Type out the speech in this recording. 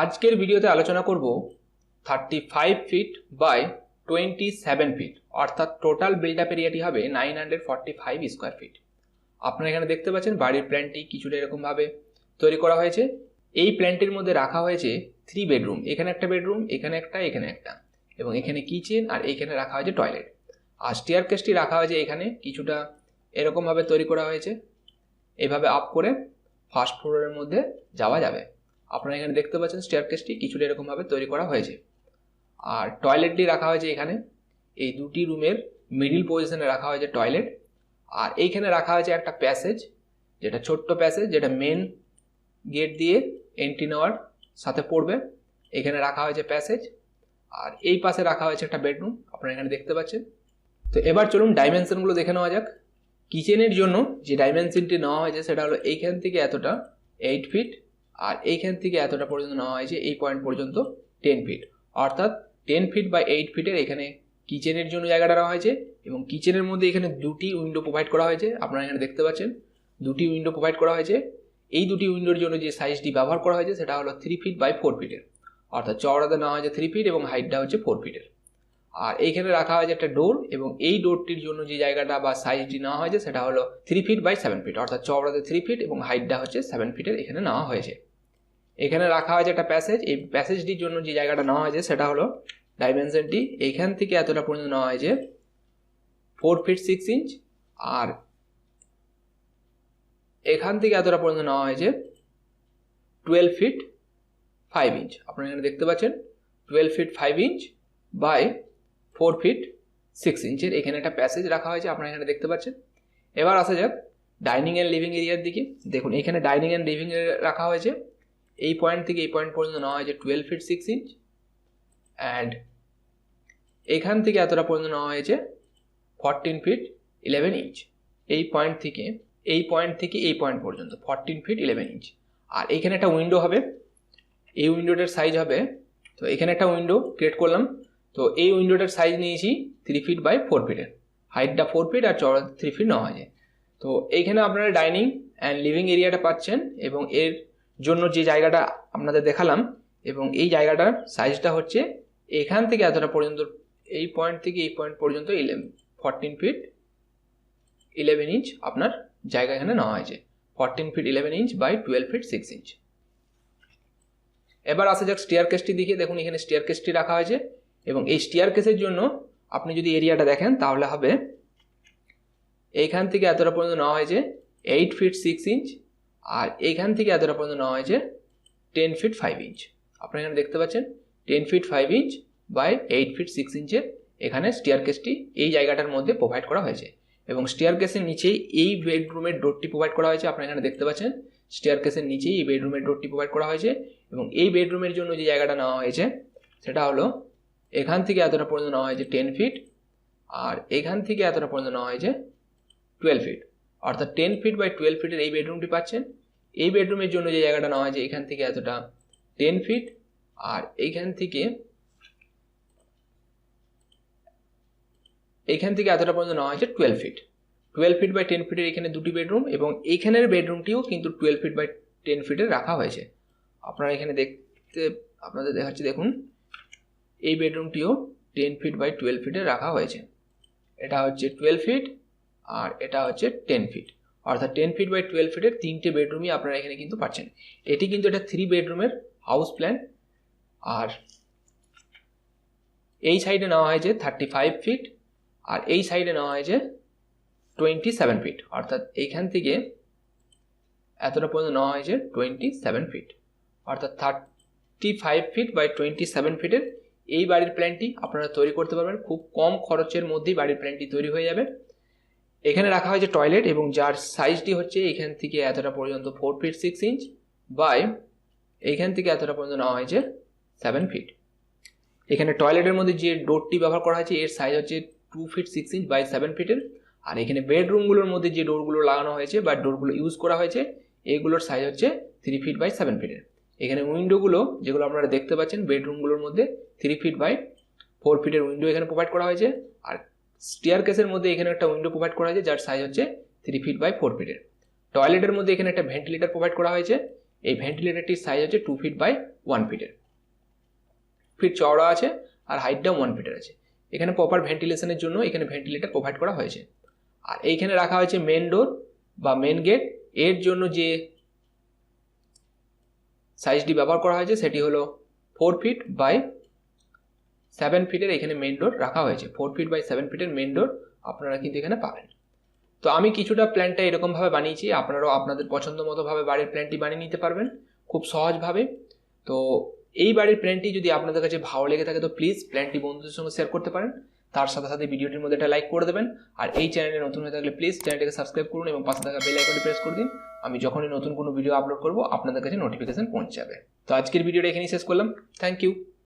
আজকের ভিডিওতে আলোচনা করব 35 ফিট বাই 27 ফিট অর্থাৎ টোটাল বিল্ড আপ এরিয়াটি হবে 945 স্কয়ার ফিট। আপনারা এখানে দেখতে পাচ্ছেন বাড়ির প্ল্যানটি কিছুটা এরকম ভাবে তৈরি করা হয়েছে। এই প্ল্যানটির মধ্যে রাখা হয়েছে 3 বেডরুম, এখানে একটা বেডরুম, এখানে একটা, এখানে একটা, এবং এখানে কিচেন, আর এইখানে রাখা হয়েছে টয়লেট। আর স্টেয়ারকেসটি রাখা হয়েছে এখানে কিছুটা এরকম ভাবে তৈরি করা হয়েছে, এভাবে আপ করে ফার্স্ট ফ্লোরের মধ্যে যাওয়া যাবে। আপনারা এখানে দেখতে পাচ্ছেন স্টেয়ারকেসটি কিছুটা এরকম ভাবে তৈরি করা হয়েছে। আর টয়লেটটি রাখা হয়েছে এখানে, এই দুটি রুমের মিডিল পজিশনে রাখা হয়েছে টয়লেট। আর এইখানে রাখা হয়েছে একটা প্যাসেজ, যেটা ছোট্ট প্যাসেজ, যেটা মেন গেট দিয়ে এন্ট্রি নেওয়ার সাথে পড়বে। এখানে রাখা হয়েছে প্যাসেজ, আর এই পাশে রাখা হয়েছে একটা বেডরুম, আপনারা এখানে দেখতে পাচ্ছেন। তো এবার চলুন ডাইমেনশনগুলো দেখে নেওয়া যাক। কিচেনের জন্য যে ডাইমেনশনটি নেওয়া হয়েছে সেটা হলো এইখান থেকে এতটা 8 ফিট, আর এইখান থেকে এতটা পর্যন্ত নেওয়া হয়েছে এই পয়েন্ট পর্যন্ত 10 ফিট, অর্থাৎ 10 ফিট বাই 8 ফিটের এখানে কিচেনের জন্য জায়গাটা নেওয়া হয়েছে। এবং কিচেনের মধ্যে এখানে দুটি উইন্ডো প্রোভাইড করা হয়েছে, আপনারা এখানে দেখতে পাচ্ছেন দুটি উইন্ডো প্রোভাইড করা হয়েছে। এই দুটি উইন্ডোর জন্য যে সাইজটি ব্যবহার করা হয়েছে সেটা হলো 3 ফিট বাই 4 ফিটের, অর্থাৎ চওড়াতে নেওয়া হয়েছে 3 ফিট এবং হাইটটা হচ্ছে 4 ফিটের। আর এইখানে রাখা হয়েছে একটা ডোর, এবং এই ডোরটির জন্য যে জায়গাটা বা সাইজটি নেওয়া হয়েছে সেটা হলো 3 ফিট বাই 7 ফিট, অর্থাৎ চওড়াতে 3 ফিট এবং হাইটটা হচ্ছে 7 ফিটের এখানে নেওয়া হয়েছে। এখানে রাখা হয়েছে একটা প্যাসেজ, এই প্যাসেজটির জন্য যে জায়গাটা নেওয়া হয়েছে সেটা হলো ডাইমেনশনটি এইখান থেকে এতটা পর্যন্ত নেওয়া হয়েছে 4 ফিট 6 ইঞ্চ, আর এখান থেকে এতটা পর্যন্ত নেওয়া হয়েছে 12 ফিট 5 ইঞ্চ। আপনারা এখানে দেখতে পাচ্ছেন 12 ফিট 5 ইঞ্চ বাই 4 ফিট 6 ইঞ্চের এখানে একটা প্যাসেজ রাখা হয়েছে, আপনারা এখানে দেখতে পাচ্ছেন। এবার আসা যাক ডাইনিং অ্যান্ড লিভিং এরিয়ার দিকে। দেখুন এখানে ডাইনিং অ্যান্ড লিভিং এরিয়া রাখা হয়েছে, এই পয়েন্ট থেকে এই পয়েন্ট পর্যন্ত নেওয়া হয়েছে 12 ফিট 6 ইঞ্চ, অ্যান্ড এখান থেকে এতটা পর্যন্ত নেওয়া হয়েছে 14 ফিট 11 ইঞ্চ। এই পয়েন্ট থেকে এই পয়েন্ট পর্যন্ত 14 ফিট 11 ইঞ্চ। আর এখানে একটা উইন্ডো হবে, এই উইন্ডোটার সাইজ হবে, তো এখানে একটা উইন্ডো ক্রিয়েট করলাম। তো এই উইন্ডোটার সাইজ নিয়েছি 3 ফিট বাই 4 ফিটের, হাইটটা 4 ফিট আর চওড়া 3 ফিট নেওয়া হয়েছে। তো এইখানে আপনারা ডাইনিং অ্যান্ড লিভিং এরিয়াটা পাচ্ছেন, এবং এর জন্য যে জায়গাটা আপনাদের দেখালাম, এবং এই জায়গাটার সাইজটা হচ্ছে এখান থেকে এতটা পর্যন্ত, এই পয়েন্ট থেকে এই পয়েন্ট পর্যন্ত 14 ফিট 11 ইঞ্চ আপনার জায়গা এখানে নেওয়া হয়েছে, 14 feet 11 inch by 12 feet 6 inch. এবার আসা যাক স্টেয়ারকেসটি দিকে। দেখুন এখানে স্টেয়ারকেসটি রাখা হয়েছে, এবং এই স্টেয়ারকেসের জন্য আপনি যদি এরিয়াটা দেখেন তাহলে হবে এইখান থেকে এতটা পর্যন্ত নেওয়া হয়েছে 8 ফিট 6 ইঞ্চ, আর এইখান থেকে এতটা পর্যন্ত নেওয়া হয়েছে 10 ফিট 5 ইঞ্চ। আপনারা এখানে দেখতে পাচ্ছেন 10 ফিট 5 ইঞ্চ বাই 8 ফিট 6 ইঞ্চের এখানে স্টেয়ারকেসটি এই জায়গাটার মধ্যে প্রোভাইড করা হয়েছে। এবং স্টেয়ারকেসের নিচেই এই বেডরুমের ডোরটি প্রোভাইড করা হয়েছে, আপনারা এখানে দেখতে পাচ্ছেন স্টেয়ারকেসের নিচেই এই বেডরুমের ডোরটি প্রোভাইড করা হয়েছে। এবং এই বেডরুমের জন্য যে জায়গাটা নেওয়া হয়েছে সেটা হলো এখান থেকে এতটা পর্যন্ত নেওয়া হয়েছে 10 ফিট, আর এখান থেকে এতটা পর্যন্ত নেওয়া হয়েছে 12 ফিট, অর্থাৎ 10 ফিট বাই 12 ফিটের এই বেডরুমটি পাচ্ছেন। এই বেডরুমের জন্য যে জায়গাটা নেওয়া হয়েছে এখান থেকে এতটা 10 ফিট, আর এইখান থেকে এতটা পর্যন্ত নেওয়া হয়েছে 12 ফিট। 12 ফিট বাই 10 ফিটের এখানে দুটি বেডরুম, এবং এইখানের বেডরুমটিও কিন্তু 12 ফিট বাই 10 ফিটের রাখা হয়েছে। আপনারা এখানে আপনাদের দেখাচ্ছি, দেখুন এই বেডরুমটিও 10 ফিট বাই 12 ফিটের রাখা হয়েছে। এটা হচ্ছে 12 ফিট আর এটা হচ্ছে 10 ফিট, অর্থাৎ 10 ফিট বাই 12 ফিটের তিনটে বেডরুমই আপনারা এখানে কিন্তু পাচ্ছেন। এটি কিন্তু এটা 3 বেডরুমের হাউস প্ল্যান। আর এই সাইডে নেওয়া হয়েছে 35 ফিট, আর এই সাইডে নেওয়া হয়েছে 27 ফিট, অর্থাৎ এইখান থেকে এতটা পর্যন্ত নেওয়া হয়েছে 27 ফিট, অর্থাৎ 35 ফিট বাই 27 ফিটের এই বাড়ির প্ল্যানটি আপনারা তৈরি করতে পারবেন। খুব কম খরচের মধ্যেই বাড়ির প্ল্যানটি তৈরি হয়ে যাবে। এখানে রাখা হয়েছে টয়লেট, এবং যার সাইজটি হচ্ছে এখান থেকে এতটা পর্যন্ত 4 ফিট 6 ইঞ্চ বাই এইখান থেকে এতটা পর্যন্ত নেওয়া হয়েছে 7 ফিট। এখানে টয়লেটের মধ্যে যে ডোরটি ব্যবহার করা হয়েছে এর সাইজ হচ্ছে 2 ফিট 6 ইঞ্চ বাই 7 ফিটের। আর এখানে বেডরুমগুলোর মধ্যে যে ডোরগুলো লাগানো হয়েছে বা ডোরগুলো ইউজ করা হয়েছে এইগুলোর সাইজ হচ্ছে 3 ফিট বাই 7 ফিটের। এখানে উইন্ডোগুলো যেগুলো আপনারা দেখতে পাচ্ছেন বেডরুমগুলোর মধ্যে 3 ফিট বাই 4 ফিটের উইন্ডো এখানে প্রোভাইড করা হয়েছে। আর স্টেয়ারকেসের মধ্যে এখানে একটা উইন্ডো প্রোভাইড করা হয়েছে যার সাইজ হচ্ছে 3 ফিট বাই 4 ফিটের। টয়লেটের মধ্যে এখানে একটা ভেন্টিলেটর প্রোভাইড করা হয়েছে, এই ভেন্টিলেটরটির সাইজ হচ্ছে 2 ফিট বাই 1 ফিটের, ফিট চওড়া আছে আর হাইটটা 1 ফিটের আছে। এখানে প্রপার ভেন্টিলেশনের জন্য এখানে ভেন্টিলেটর প্রোভাইড করা হয়েছে। আর এইখানে রাখা হয়েছে মেন ডোর বা মেন গেট, এর জন্য যে সাইজটি ব্যবহার করা হয়েছে সেটি হলো 4 ফিট বাই 7 ফিটের এখানে মেন ডোর রাখা হয়েছে। 4 ফিট বাই 7 ফিটের মেন ডোর আপনারা কিন্তু এখানে পাবেন। তো আমি কিছুটা প্ল্যানটা এরকমভাবে বানিয়েছি, আপনারাও আপনাদের পছন্দ মতোভাবে বাড়ির প্ল্যানটি বানিয়ে নিতে পারবেন খুব সহজভাবে। তো এই বাড়ির প্ল্যানটি যদি আপনাদের কাছে ভালো লেগে থাকে তো প্লিজ প্ল্যানটি বন্ধুদের সঙ্গে শেয়ার করতে পারেন, তার সাথে সাথে ভিডিওটির মধ্যে একটা লাইক করে দেবেন। আর এই চ্যানেলে নতুন হয়ে থাকলে প্লিজ চ্যানেলটিকে সাবস্ক্রাইব করুন এবং পাশে থাকা বেল আইকনটি প্রেস করে দিন। আমি যখনই নতুন কোনো ভিডিও আপলোড করব আপনাদের কাছে নোটিফিকেশন পৌঁছে যাবে। তো আজকের ভিডিওটা এখানেই শেষ করলাম। Thank you.